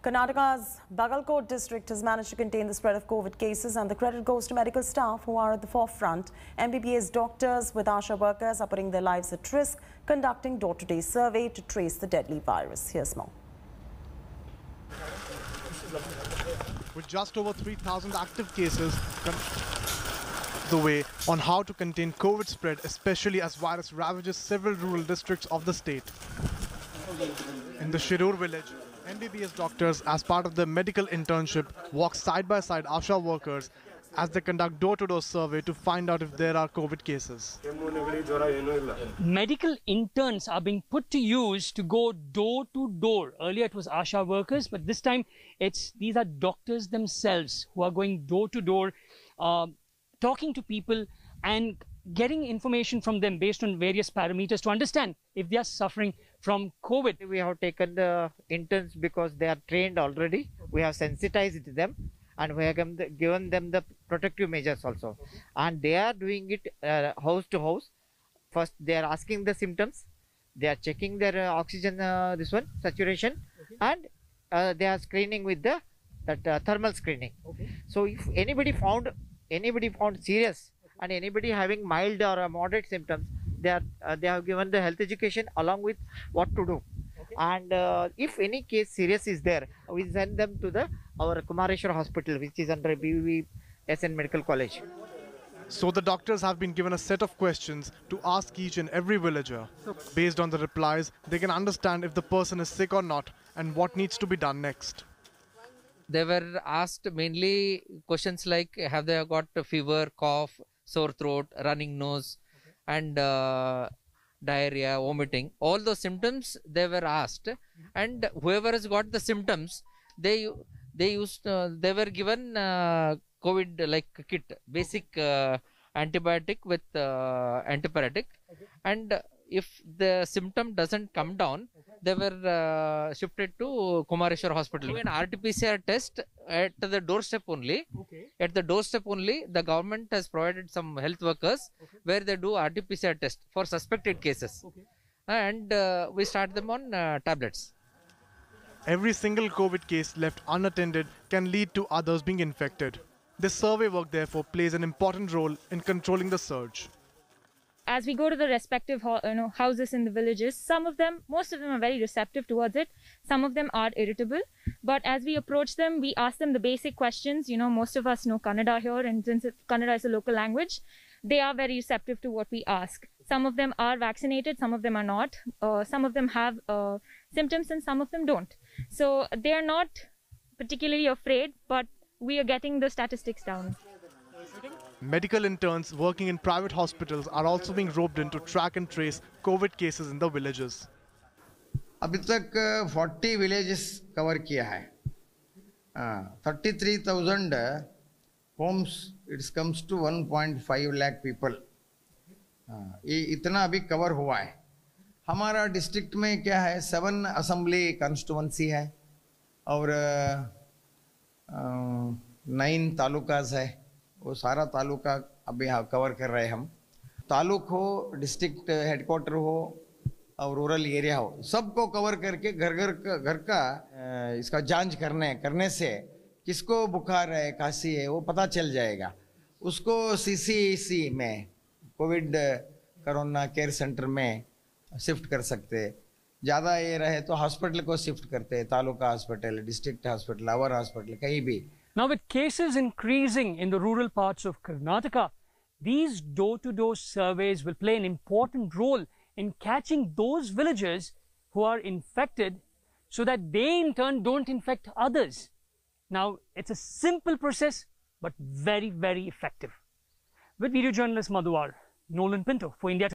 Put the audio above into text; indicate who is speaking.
Speaker 1: Karnataka's Bagalkot district has managed to contain the spread of COVID cases, and the credit goes to medical staff who are at the forefront. MBBS doctors with ASHA workers are putting their lives at risk, conducting door-to-day survey to trace the deadly virus. Here's more.
Speaker 2: With just over 3,000 active cases, the way on how to contain COVID spread, especially as virus ravages several rural districts of the state. In the Shirur village, MBBS doctors, as part of their medical internship, walk side by side ASHA workers as they conduct door-to-door survey to find out if there are COVID cases.
Speaker 3: Medical interns are being put to use to go door to door. Earlier it was ASHA workers, but this time these are doctors themselves who are going door to door, talking to people and getting information from them based on various parameters to understand if they are suffering from COVID.
Speaker 4: We have taken the interns because they are trained already. We have sensitized them and we have given them the protective measures also. And they are doing it house to house. First, they are asking the symptoms. They are checking their oxygen, saturation, and they are screening with the thermal screening. So if anybody found serious and anybody having mild or moderate symptoms, they have given the health education along with what to do. And if any case serious is there, we send them to our Kumareshwar Hospital, which is under BVSN Medical College.
Speaker 2: So the doctors have been given a set of questions to ask each and every villager. Based on the replies, they can understand if the person is sick or not and what needs to be done next.
Speaker 5: They were asked mainly questions like, have they got a fever, cough, sore throat, running nose, and diarrhea, vomiting. All those symptoms they were asked, and whoever has got the symptoms, they were given COVID like kit, basic antibiotic with antipyretic, and if the symptom doesn't come down, they were shifted to Kumareshwar Hospital. An RT-PCR test at the doorstep only. At the doorstep only, the government has provided some health workers where they do RT-PCR test for suspected cases. And we start them on tablets.
Speaker 2: Every single COVID case left unattended can lead to others being infected. This survey work therefore plays an important role in controlling the surge.
Speaker 6: As we go to the respective houses in the villages, most of them are very receptive towards it. Some of them are irritable. But as we approach them, we ask them the basic questions. Most of us know Kannada here, and since Kannada is a local language, they are very receptive to what we ask. Some of them are vaccinated, some of them are not. Some of them have symptoms and some of them don't. So they are not particularly afraid, but we are getting the statistics down.
Speaker 2: Medical interns working in private hospitals are also being roped in to track and trace COVID cases in the villages.
Speaker 7: अभी तक 40 villages cover किया है. 33,000 homes, it comes to 1.5 lakh people. ये इतना अभी cover हुआ है. हमारा district में क्या है, 7 assembly constituency है और 9 तालुकास है. वो सारा तालुका अभी कवर कर रहे हैं हम. तालुक हो, डिस्ट्रिक्ट हेडक्वार्टर हो और रूरल एरिया हो, सबको कवर करके घर का इसका जांच करने से किसको बुखार है, खांसी है, वो पता चल जाएगा. उसको CCC में कोविड कोरोना केयर सेंटर में शिफ्ट कर सकते. ज़्यादा ये रहे तो हॉस्पिटल को शिफ्ट करते, taluka hospital, district hospital, our hospital, कहीं भी.
Speaker 3: Now, with cases increasing in the rural parts of Karnataka, these door-to-door surveys will play an important role in catching those villagers who are infected so that they in turn don't infect others. Now, it's a simple process, but very, very effective. With video journalist Madhuwar, Nolan Pinto for India.